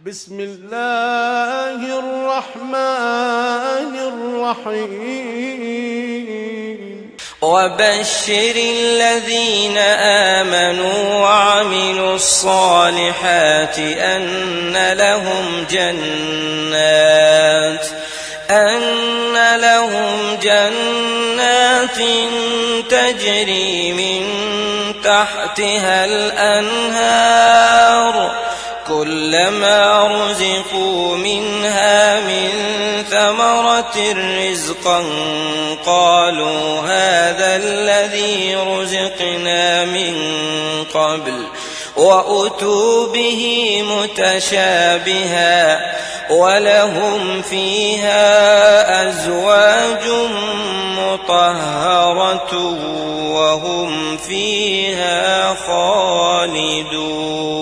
بسم الله الرحمن الرحيم وبشر الذين آمنوا وعملوا الصالحات أن لهم جنات تجري من تحتها الأنهار كلما رزقوا منها من ثمرة رزقا قالوا هذا الذي رزقنا من قبل وأتوا به متشابها ولهم فيها أزواج مطهرة وهم فيها خالدون.